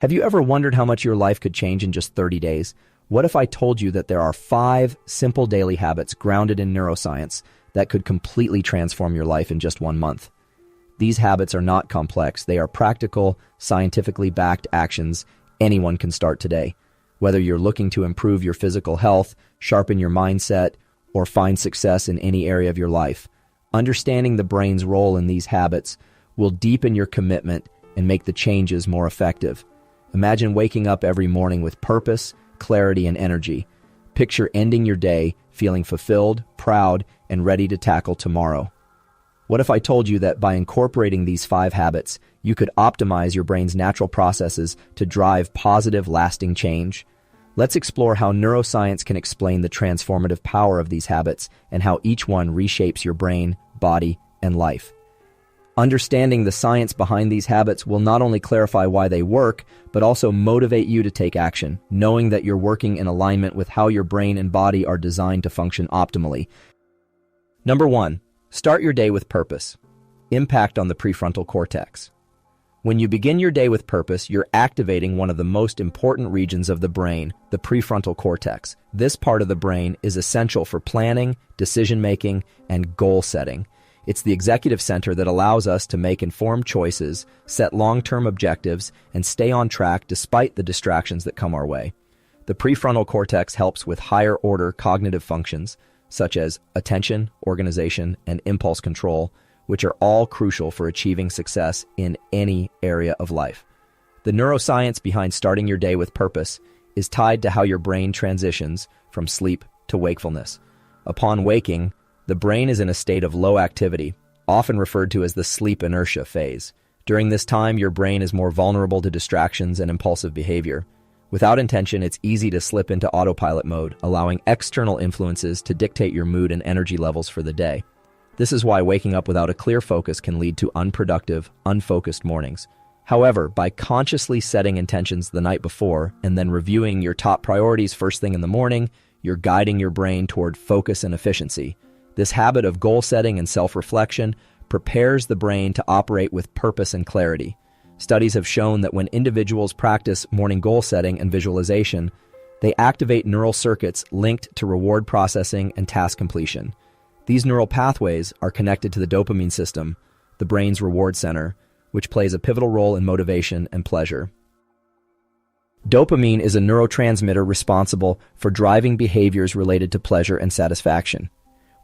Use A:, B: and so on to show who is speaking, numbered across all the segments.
A: Have you ever wondered how much your life could change in just 30 days? What if I told you that there are 5 simple daily habits grounded in neuroscience that could completely transform your life in just 1 month? These habits are not complex. They are practical, scientifically backed actions anyone can start today. Whether you're looking to improve your physical health, sharpen your mindset, or find success in any area of your life, understanding the brain's role in these habits will deepen your commitment and make the changes more effective. Imagine waking up every morning with purpose, clarity, and energy. Picture ending your day feeling fulfilled, proud, and ready to tackle tomorrow. What if I told you that by incorporating these 5 habits, you could optimize your brain's natural processes to drive positive, lasting change? Let's explore how neuroscience can explain the transformative power of these habits and how each one reshapes your brain, body, and life. Understanding the science behind these habits will not only clarify why they work, but also motivate you to take action, knowing that you're working in alignment with how your brain and body are designed to function optimally. Number 1, start your day with purpose. Impact on the prefrontal cortex. When you begin your day with purpose, you're activating one of the most important regions of the brain, the prefrontal cortex. This part of the brain is essential for planning, decision-making, and goal setting. It's the executive center that allows us to make informed choices, set long-term objectives, and stay on track despite the distractions that come our way. The prefrontal cortex helps with higher-order cognitive functions, such as attention, organization, and impulse control, which are all crucial for achieving success in any area of life. The neuroscience behind starting your day with purpose is tied to how your brain transitions from sleep to wakefulness. Upon waking, the brain is in a state of low activity, often referred to as the sleep inertia phase. During this time, your brain is more vulnerable to distractions and impulsive behavior. Without intention, it's easy to slip into autopilot mode, allowing external influences to dictate your mood and energy levels for the day. This is why waking up without a clear focus can lead to unproductive, unfocused mornings. However, by consciously setting intentions the night before and then reviewing your top priorities first thing in the morning, you're guiding your brain toward focus and efficiency. This habit of goal setting and self-reflection prepares the brain to operate with purpose and clarity. Studies have shown that when individuals practice morning goal setting and visualization, they activate neural circuits linked to reward processing and task completion. These neural pathways are connected to the dopamine system, the brain's reward center, which plays a pivotal role in motivation and pleasure. Dopamine is a neurotransmitter responsible for driving behaviors related to pleasure and satisfaction.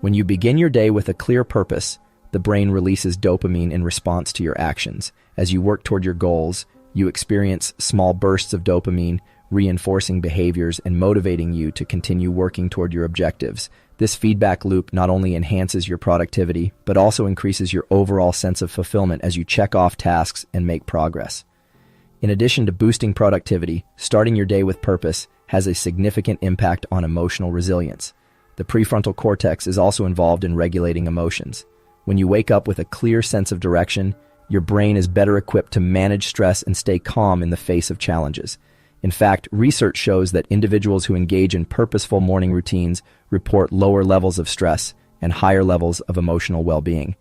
A: When you begin your day with a clear purpose, the brain releases dopamine in response to your actions. As you work toward your goals, you experience small bursts of dopamine, reinforcing behaviors and motivating you to continue working toward your objectives. This feedback loop not only enhances your productivity, but also increases your overall sense of fulfillment as you check off tasks and make progress. In addition to boosting productivity, starting your day with purpose has a significant impact on emotional resilience. The prefrontal cortex is also involved in regulating emotions. When you wake up with a clear sense of direction, your brain is better equipped to manage stress and stay calm in the face of challenges. In fact, research shows that individuals who engage in purposeful morning routines report lower levels of stress and higher levels of emotional well-being.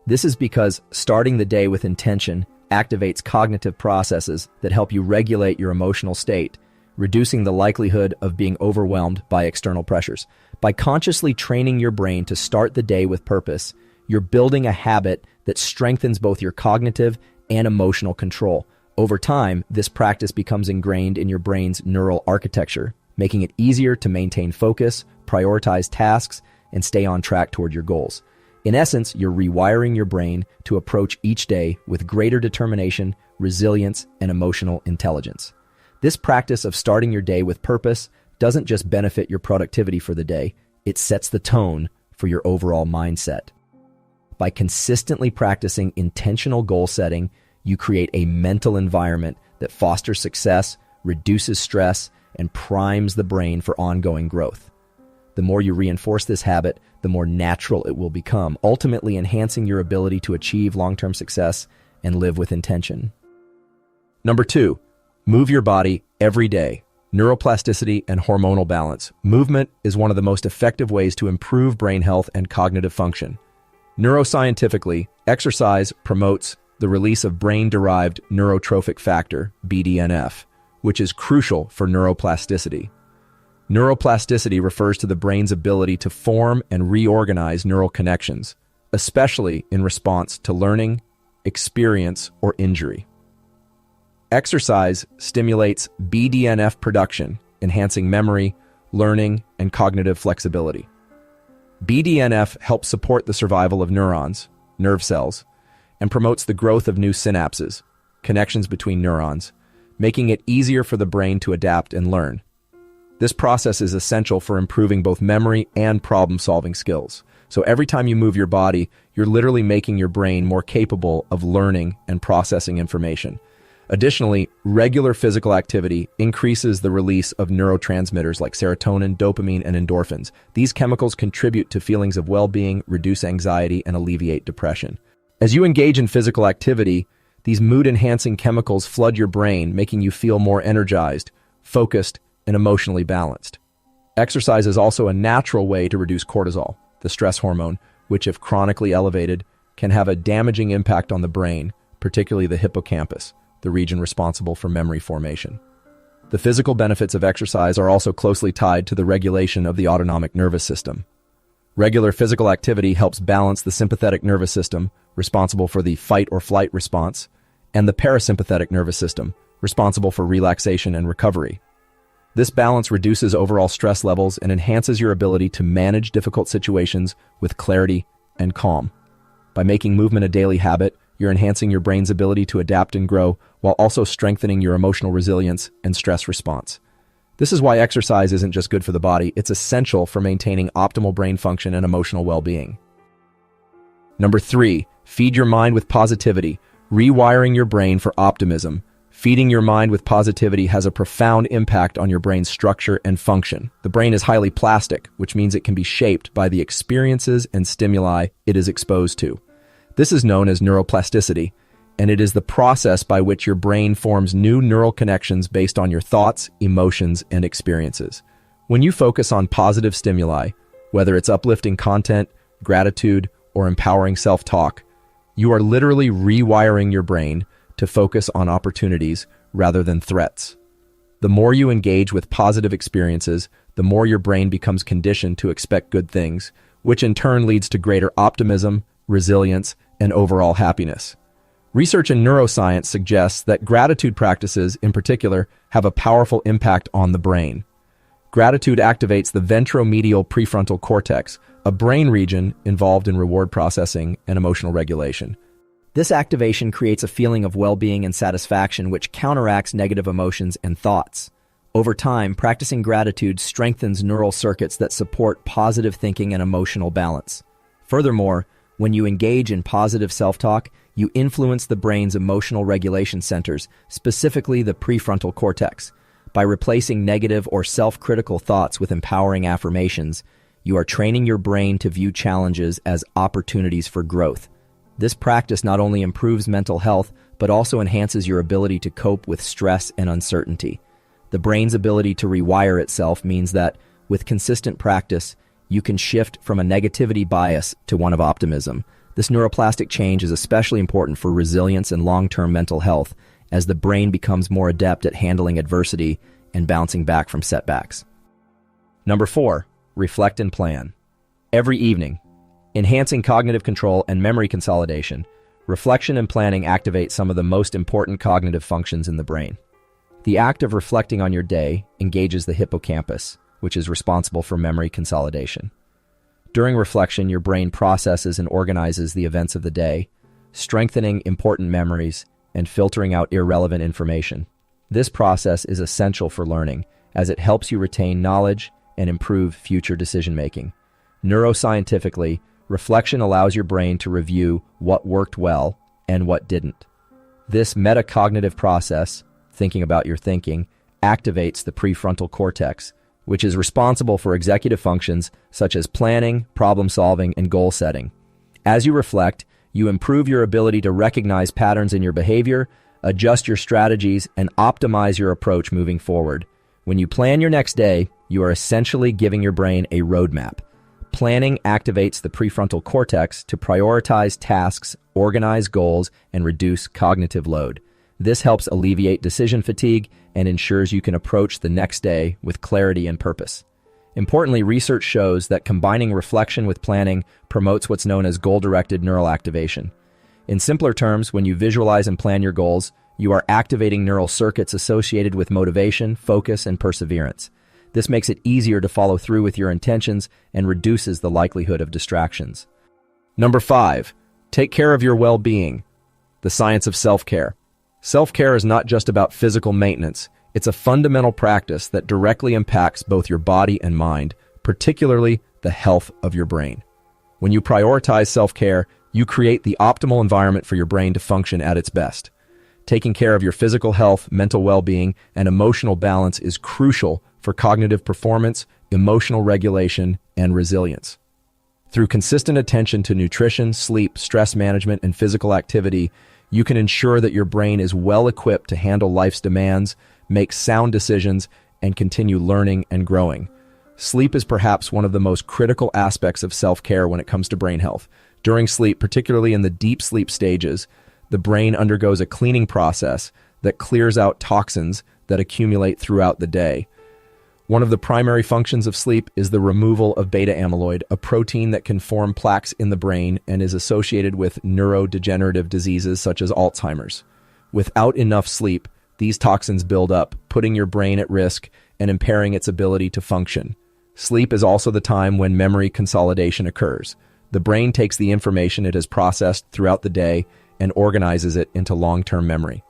A: This is because starting the day with intention activates cognitive processes that help you regulate your emotional state, reducing the likelihood of being overwhelmed by external pressures. By consciously training your brain to start the day with purpose, you're building a habit that strengthens both your cognitive and emotional control. Over time, this practice becomes ingrained in your brain's neural architecture, making it easier to maintain focus, prioritize tasks, and stay on track toward your goals. In essence, you're rewiring your brain to approach each day with greater determination, resilience, and emotional intelligence. This practice of starting your day with purpose doesn't just benefit your productivity for the day, it sets the tone for your overall mindset. By consistently practicing intentional goal setting, you create a mental environment that fosters success, reduces stress, and primes the brain for ongoing growth. The more you reinforce this habit, the more natural it will become, ultimately enhancing your ability to achieve long-term success and live with intention. Number 2, move your body every day. Neuroplasticity and hormonal balance. Movement is one of the most effective ways to improve brain health and cognitive function. Neuroscientifically, exercise promotes the release of brain-derived neurotrophic factor, BDNF, which is crucial for neuroplasticity. Neuroplasticity refers to the brain's ability to form and reorganize neural connections, especially in response to learning, experience, or injury. Exercise stimulates BDNF production, enhancing memory, learning, and cognitive flexibility. BDNF helps support the survival of neurons, nerve cells, and promotes the growth of new synapses, connections between neurons, making it easier for the brain to adapt and learn. This process is essential for improving both memory and problem-solving skills. So every time you move your body, you're literally making your brain more capable of learning and processing information. Additionally, regular physical activity increases the release of neurotransmitters like serotonin, dopamine, and endorphins. These chemicals contribute to feelings of well-being, reduce anxiety, and alleviate depression. As you engage in physical activity, these mood-enhancing chemicals flood your brain, making you feel more energized, focused, and emotionally balanced. Exercise is also a natural way to reduce cortisol, the stress hormone, which, if chronically elevated, can have a damaging impact on the brain, particularly the hippocampus, the region responsible for memory formation. The physical benefits of exercise are also closely tied to the regulation of the autonomic nervous system. Regular physical activity helps balance the sympathetic nervous system, responsible for the fight or flight response, and the parasympathetic nervous system, responsible for relaxation and recovery. This balance reduces overall stress levels and enhances your ability to manage difficult situations with clarity and calm. By making movement a daily habit, you're enhancing your brain's ability to adapt and grow while also strengthening your emotional resilience and stress response. This is why exercise isn't just good for the body, it's essential for maintaining optimal brain function and emotional well-being. Number 3, feed your mind with positivity, rewiring your brain for optimism. Feeding your mind with positivity has a profound impact on your brain's structure and function. The brain is highly plastic, which means it can be shaped by the experiences and stimuli it is exposed to. This is known as neuroplasticity, and it is the process by which your brain forms new neural connections based on your thoughts, emotions, and experiences. When you focus on positive stimuli, whether it's uplifting content, gratitude, or empowering self-talk, you are literally rewiring your brain to focus on opportunities rather than threats. The more you engage with positive experiences, the more your brain becomes conditioned to expect good things, which in turn leads to greater optimism, resilience, and overall happiness. Research in neuroscience suggests that gratitude practices, in particular, have a powerful impact on the brain. Gratitude activates the ventromedial prefrontal cortex, a brain region involved in reward processing and emotional regulation. This activation creates a feeling of well-being and satisfaction which counteracts negative emotions and thoughts. Over time, practicing gratitude strengthens neural circuits that support positive thinking and emotional balance. Furthermore, when you engage in positive self-talk, you influence the brain's emotional regulation centers, specifically the prefrontal cortex. By replacing negative or self-critical thoughts with empowering affirmations, you are training your brain to view challenges as opportunities for growth. This practice not only improves mental health, but also enhances your ability to cope with stress and uncertainty. The brain's ability to rewire itself means that, with consistent practice, you can shift from a negativity bias to one of optimism. This neuroplastic change is especially important for resilience and long-term mental health, as the brain becomes more adept at handling adversity and bouncing back from setbacks. Number 4, reflect and plan. Every evening, enhancing cognitive control and memory consolidation, reflection and planning activate some of the most important cognitive functions in the brain. The act of reflecting on your day engages the hippocampus, which is responsible for memory consolidation. During reflection, your brain processes and organizes the events of the day, strengthening important memories and filtering out irrelevant information. This process is essential for learning, as it helps you retain knowledge and improve future decision-making. Neuroscientifically, reflection allows your brain to review what worked well and what didn't. This metacognitive process, thinking about your thinking, activates the prefrontal cortex, which is responsible for executive functions such as planning, problem-solving, and goal setting. As you reflect, you improve your ability to recognize patterns in your behavior, adjust your strategies, and optimize your approach moving forward. When you plan your next day, you are essentially giving your brain a roadmap. Planning activates the prefrontal cortex to prioritize tasks organize goals, and reduce cognitive load. This helps alleviate decision fatigue and ensures you can approach the next day with clarity and purpose. Importantly, research shows that combining reflection with planning promotes what's known as goal-directed neural activation. In simpler terms, when you visualize and plan your goals, you are activating neural circuits associated with motivation, focus, and perseverance. This makes it easier to follow through with your intentions and reduces the likelihood of distractions. Number 5, take care of your well-being. The science of self-care. Self-care is not just about physical maintenance. It's a fundamental practice that directly impacts both your body and mind, particularly the health of your brain. When you prioritize self-care, you create the optimal environment for your brain to function at its best. Taking care of your physical health, mental well-being, and emotional balance is crucial for cognitive performance, emotional regulation, and resilience. Through consistent attention to nutrition, sleep, stress management, and physical activity, you can ensure that your brain is well equipped to handle life's demands, make sound decisions, and continue learning and growing. Sleep is perhaps one of the most critical aspects of self-care when it comes to brain health. During sleep, particularly in the deep sleep stages, the brain undergoes a cleaning process that clears out toxins that accumulate throughout the day. One of the primary functions of sleep is the removal of beta amyloid, a protein that can form plaques in the brain and is associated with neurodegenerative diseases such as Alzheimer's. Without enough sleep, these toxins build up, putting your brain at risk and impairing its ability to function. Sleep is also the time when memory consolidation occurs. The brain takes the information it has processed throughout the day and organizes it into long-term memory.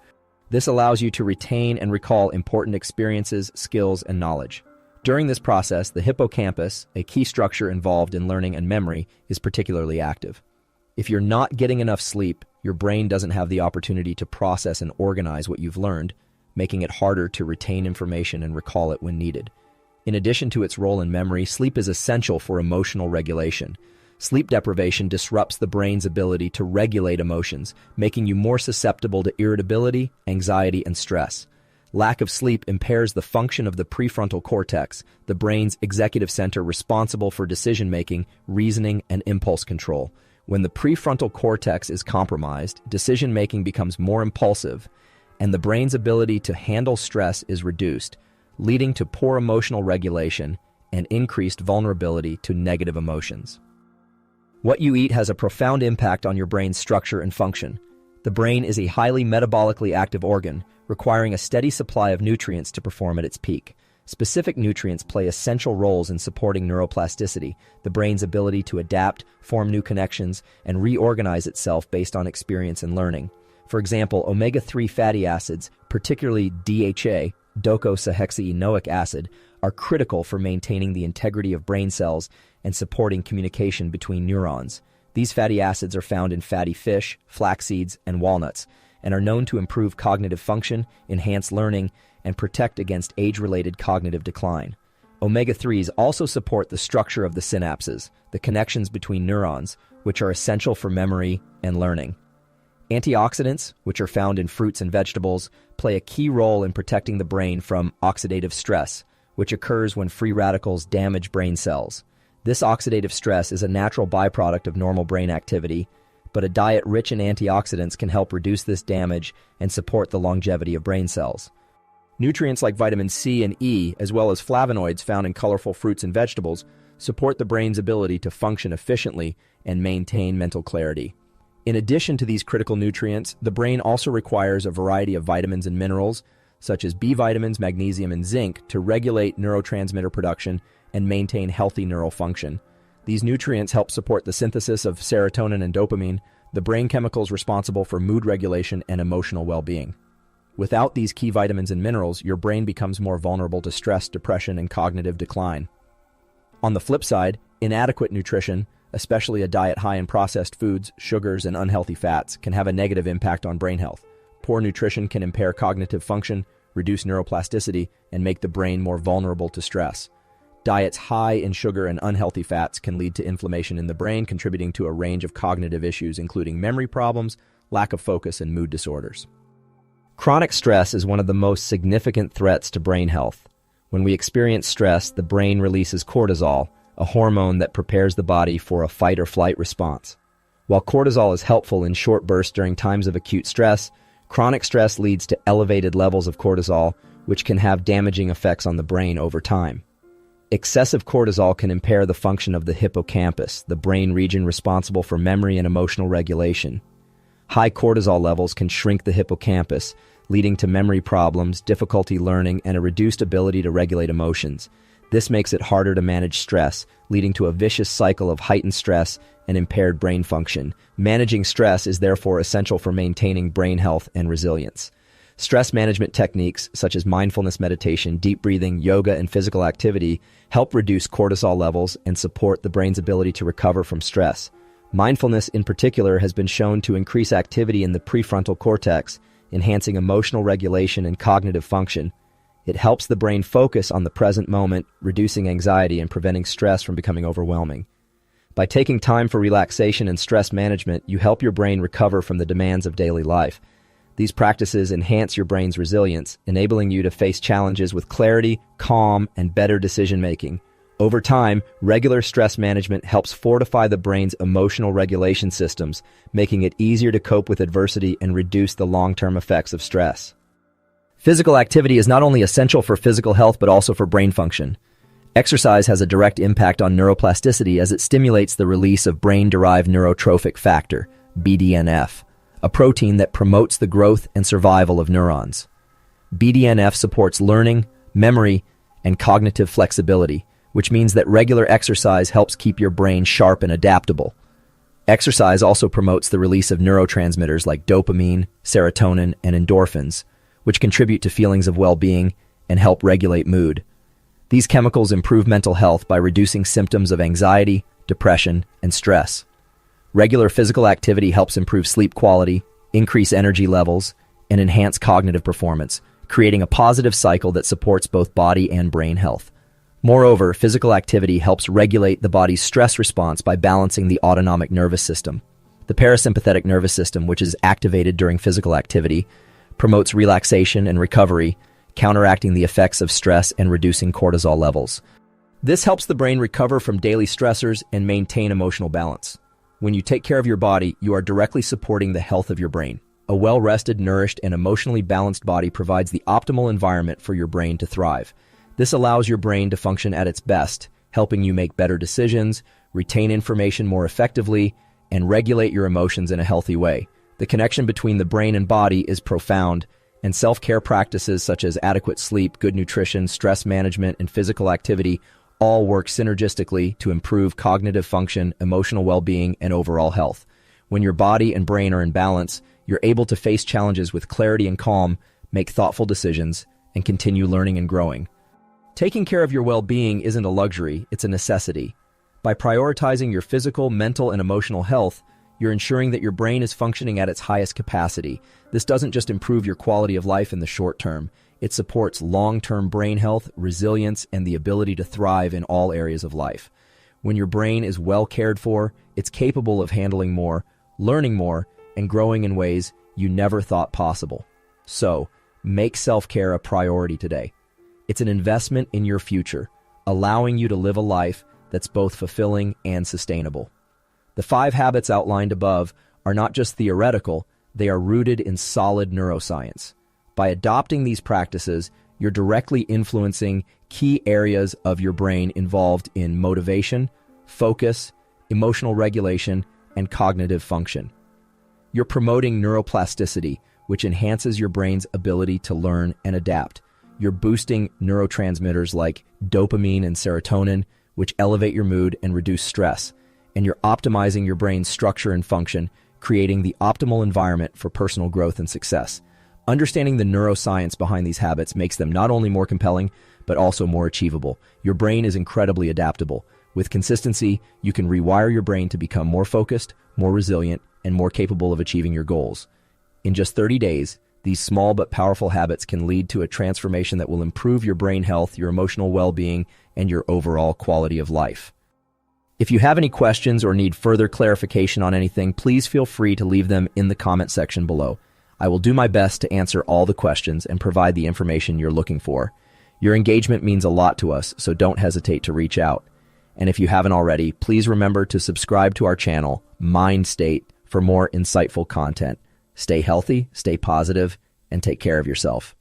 A: This allows you to retain and recall important experiences, skills, and knowledge. During this process, the hippocampus, a key structure involved in learning and memory, is particularly active. If you're not getting enough sleep, your brain doesn't have the opportunity to process and organize what you've learned, making it harder to retain information and recall it when needed. In addition to its role in memory, sleep is essential for emotional regulation. Sleep deprivation disrupts the brain's ability to regulate emotions, making you more susceptible to irritability, anxiety, and stress. Lack of sleep impairs the function of the prefrontal cortex, the brain's executive center responsible for decision-making, reasoning, and impulse control. When the prefrontal cortex is compromised, decision-making becomes more impulsive, and the brain's ability to handle stress is reduced, leading to poor emotional regulation and increased vulnerability to negative emotions. What you eat has a profound impact on your brain's structure and function. The brain is a highly metabolically active organ, requiring a steady supply of nutrients to perform at its peak. Specific nutrients play essential roles in supporting neuroplasticity, the brain's ability to adapt, form new connections, and reorganize itself based on experience and learning. For example, omega-3 fatty acids, particularly DHA, docosahexaenoic acid, are critical for maintaining the integrity of brain cells and supporting communication between neurons. These fatty acids are found in fatty fish, flax seeds, and walnuts, and are known to improve cognitive function, enhance learning, and protect against age-related cognitive decline. Omega-3s also support the structure of the synapses, the connections between neurons, which are essential for memory and learning. Antioxidants, which are found in fruits and vegetables, play a key role in protecting the brain from oxidative stress, which occurs when free radicals damage brain cells. This oxidative stress is a natural byproduct of normal brain activity, but a diet rich in antioxidants can help reduce this damage and support the longevity of brain cells. Nutrients like vitamin C and E, as well as flavonoids found in colorful fruits and vegetables, support the brain's ability to function efficiently and maintain mental clarity. In addition to these critical nutrients, the brain also requires a variety of vitamins and minerals, such as B vitamins, magnesium, and zinc, to regulate neurotransmitter production and maintain healthy neural function. These nutrients help support the synthesis of serotonin and dopamine, the brain chemicals responsible for mood regulation and emotional well-being. Without these key vitamins and minerals, your brain becomes more vulnerable to stress, depression, and cognitive decline. On the flip side, inadequate nutrition, especially a diet high in processed foods, sugars, and unhealthy fats, can have a negative impact on brain health. Poor nutrition can impair cognitive function, reduce neuroplasticity, and make the brain more vulnerable to stress. Diets high in sugar and unhealthy fats can lead to inflammation in the brain, contributing to a range of cognitive issues, including memory problems, lack of focus, and mood disorders. Chronic stress is one of the most significant threats to brain health. When we experience stress, the brain releases cortisol, a hormone that prepares the body for a fight-or-flight response. While cortisol is helpful in short bursts during times of acute stress, chronic stress leads to elevated levels of cortisol, which can have damaging effects on the brain over time. Excessive cortisol can impair the function of the hippocampus, the brain region responsible for memory and emotional regulation. High cortisol levels can shrink the hippocampus, leading to memory problems, difficulty learning, and a reduced ability to regulate emotions. This makes it harder to manage stress, leading to a vicious cycle of heightened stress and impaired brain function. Managing stress is therefore essential for maintaining brain health and resilience. Stress management techniques such as mindfulness meditation, deep breathing, yoga, and physical activity help reduce cortisol levels and support the brain's ability to recover from stress. Mindfulness in particular has been shown to increase activity in the prefrontal cortex, enhancing emotional regulation and cognitive function. It helps the brain focus on the present moment, reducing anxiety and preventing stress from becoming overwhelming. By taking time for relaxation and stress management, you help your brain recover from the demands of daily life. These practices enhance your brain's resilience, enabling you to face challenges with clarity, calm, and better decision-making. Over time, regular stress management helps fortify the brain's emotional regulation systems, making it easier to cope with adversity and reduce the long-term effects of stress. Physical activity is not only essential for physical health but also for brain function. Exercise has a direct impact on neuroplasticity as it stimulates the release of brain-derived neurotrophic factor, BDNF, a protein that promotes the growth and survival of neurons. BDNF supports learning, memory, and cognitive flexibility, which means that regular exercise helps keep your brain sharp and adaptable. Exercise also promotes the release of neurotransmitters like dopamine, serotonin, and endorphins, which contribute to feelings of well-being and help regulate mood. These chemicals improve mental health by reducing symptoms of anxiety, depression, and stress. Regular physical activity helps improve sleep quality, increase energy levels, and enhance cognitive performance, creating a positive cycle that supports both body and brain health. Moreover, physical activity helps regulate the body's stress response by balancing the autonomic nervous system. The parasympathetic nervous system, which is activated during physical activity, promotes relaxation and recovery, counteracting the effects of stress and reducing cortisol levels. This helps the brain recover from daily stressors and maintain emotional balance. When you take care of your body, you are directly supporting the health of your brain. A well-rested, nourished, and emotionally balanced body provides the optimal environment for your brain to thrive. This allows your brain to function at its best, helping you make better decisions, retain information more effectively, and regulate your emotions in a healthy way. The connection between the brain and body is profound, and self-care practices such as adequate sleep, good nutrition, stress management, and physical activity all work synergistically to improve cognitive function, emotional well-being, and overall health. When your body and brain are in balance, you're able to face challenges with clarity and calm, make thoughtful decisions, and continue learning and growing. Taking care of your well-being isn't a luxury, it's a necessity. By prioritizing your physical, mental, and emotional health, you're ensuring that your brain is functioning at its highest capacity. This doesn't just improve your quality of life in the short term. It supports long-term brain health, resilience, and the ability to thrive in all areas of life. When your brain is well cared for, it's capable of handling more, learning more, and growing in ways you never thought possible. So, make self-care a priority today. It's an investment in your future, allowing you to live a life that's both fulfilling and sustainable. The 5 habits outlined above are not just theoretical, they are rooted in solid neuroscience. By adopting these practices, you're directly influencing key areas of your brain involved in motivation, focus, emotional regulation, and cognitive function. You're promoting neuroplasticity, which enhances your brain's ability to learn and adapt. You're boosting neurotransmitters like dopamine and serotonin, which elevate your mood and reduce stress. And you're optimizing your brain's structure and function, creating the optimal environment for personal growth and success. Understanding the neuroscience behind these habits makes them not only more compelling, but also more achievable. Your brain is incredibly adaptable. With consistency, you can rewire your brain to become more focused, more resilient, and more capable of achieving your goals. In just 30 days, these small but powerful habits can lead to a transformation that will improve your brain health, your emotional well-being, and your overall quality of life. If you have any questions or need further clarification on anything, please feel free to leave them in the comment section below. I will do my best to answer all the questions and provide the information you're looking for. Your engagement means a lot to us, so don't hesitate to reach out. And if you haven't already, please remember to subscribe to our channel mind state for more insightful content. Stay healthy, stay positive, and take care of yourself.